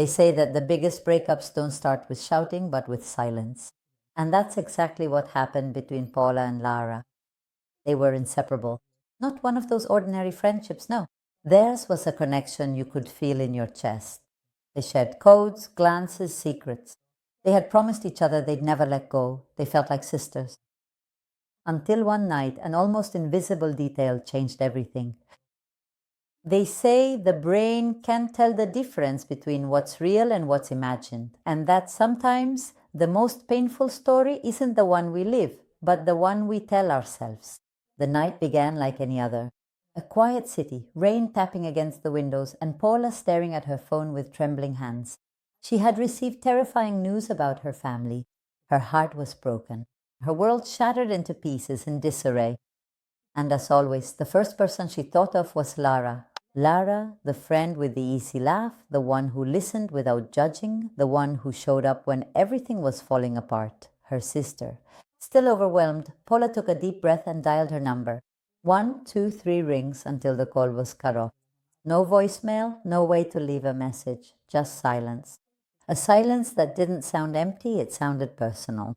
They say that the biggest breakups don't start with shouting, but with silence. And that's exactly what happened between Paula and Lara. They were inseparable. Not one of those ordinary friendships, no. Theirs was a connection you could feel in your chest. They shared codes, glances, secrets. They had promised each other they'd never let go. They felt like sisters. Until one night, an almost invisible detail changed everything. They say the brain can't tell the difference between what's real and what's imagined, and that sometimes the most painful story isn't the one we live, but the one we tell ourselves. The night began like any other. A quiet city, rain tapping against the windows, and Paula staring at her phone with trembling hands. She had received terrifying news about her family. Her heart was broken. Her world shattered into pieces in disarray. And as always, the first person she thought of was Lara. Lara, the friend with the easy laugh, the one who listened without judging, the one who showed up when everything was falling apart, her sister. Still overwhelmed, Paula took a deep breath and dialed her number. 1, 2, 3 rings until the call was cut off. No voicemail, no way to leave a message, just silence. A silence that didn't sound empty, it sounded personal.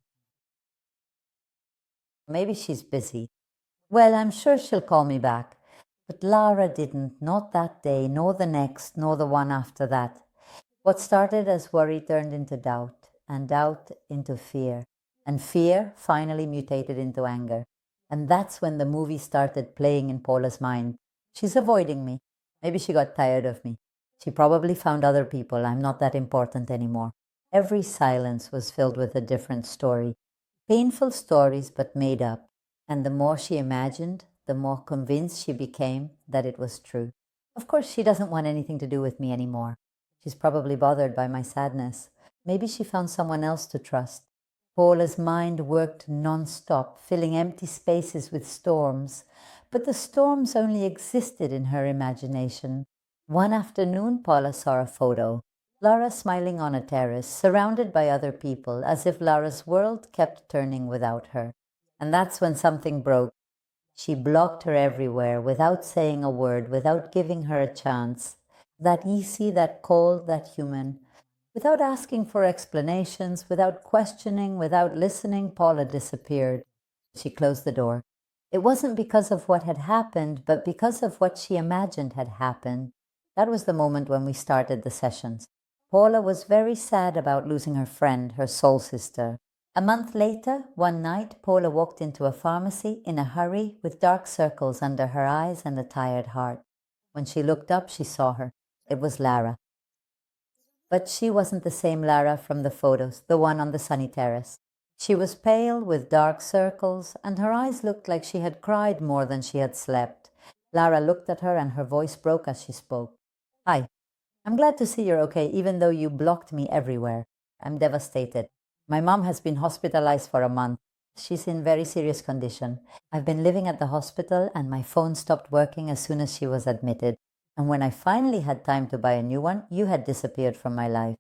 Maybe she's busy. Well, I'm sure she'll call me back. But Lara didn't, not that day, nor the next, nor the one after that. What started as worry turned into doubt, and doubt into fear, and fear finally mutated into anger. And that's when the movie started playing in Paula's mind. She's avoiding me. Maybe she got tired of me. She probably found other people. I'm not that important anymore. Every silence was filled with a different story. Painful stories, but made up. And the more she imagined, the more convinced she became that it was true. Of course, she doesn't want anything to do with me anymore. She's probably bothered by my sadness. Maybe she found someone else to trust. Paula's mind worked non-stop, filling empty spaces with storms. But the storms only existed in her imagination. One afternoon, Paula saw a photo. Lara smiling on a terrace, surrounded by other people, as if Lara's world kept turning without her. And that's when something broke. She blocked her everywhere, without saying a word, without giving her a chance. That easy, that cold, that human. Without asking for explanations, without questioning, without listening, Paula disappeared. She closed the door. It wasn't because of what had happened, but because of what she imagined had happened. That was the moment when we started the sessions. Paula was very sad about losing her friend, her soul sister. A month later, one night, Paula walked into a pharmacy in a hurry with dark circles under her eyes and a tired heart. When she looked up, she saw her. It was Lara. But she wasn't the same Lara from the photos, the one on the sunny terrace. She was pale with dark circles, and her eyes looked like she had cried more than she had slept. Lara looked at her and her voice broke as she spoke. "Hi, I'm glad to see you're okay, even though you blocked me everywhere. I'm devastated. My mom has been hospitalized for a month. She's in very serious condition. I've been living at the hospital and my phone stopped working as soon as she was admitted. And when I finally had time to buy a new one, you had disappeared from my life.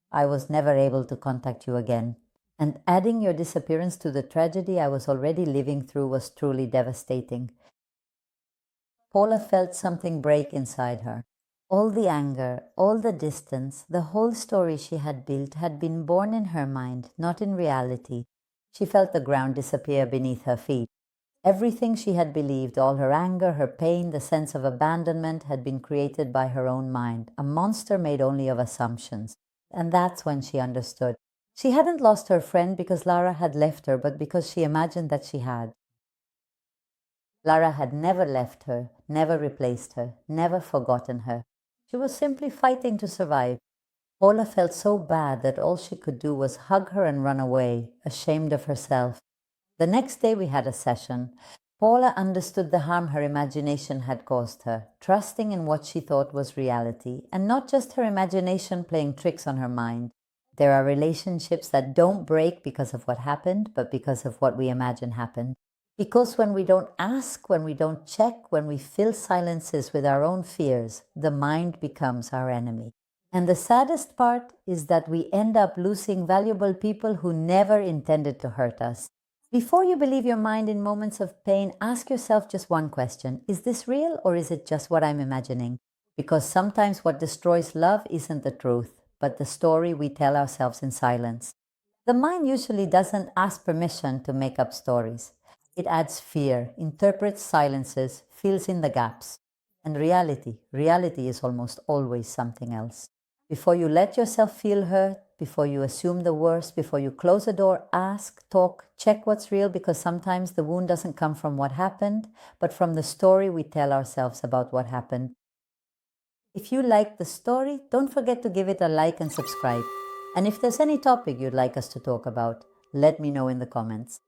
I was never able to contact you again. And adding your disappearance to the tragedy I was already living through was truly devastating." Paula felt something break inside her. All the anger, all the distance, the whole story she had built had been born in her mind, not in reality. She felt the ground disappear beneath her feet. Everything she had believed, all her anger, her pain, the sense of abandonment had been created by her own mind, a monster made only of assumptions. And that's when she understood. She hadn't lost her friend because Lara had left her, but because she imagined that she had. Lara had never left her, never replaced her, never forgotten her. She was simply fighting to survive. Paula felt so bad that all she could do was hug her and run away, ashamed of herself. The next day we had a session. Paula understood the harm her imagination had caused her, trusting in what she thought was reality, and not just her imagination playing tricks on her mind. There are relationships that don't break because of what happened, but because of what we imagine happened. Because when we don't ask, when we don't check, when we fill silences with our own fears, the mind becomes our enemy. And the saddest part is that we end up losing valuable people who never intended to hurt us. Before you believe your mind in moments of pain, ask yourself just one question. Is this real or is it just what I'm imagining? Because sometimes what destroys love isn't the truth, but the story we tell ourselves in silence. The mind usually doesn't ask permission to make up stories. It adds fear, interprets silences, fills in the gaps. And reality is almost always something else. Before you let yourself feel hurt, before you assume the worst, before you close the door, ask, talk, check what's real, because sometimes the wound doesn't come from what happened, but from the story we tell ourselves about what happened. If you liked the story, don't forget to give it a like and subscribe. And if there's any topic you'd like us to talk about, let me know in the comments.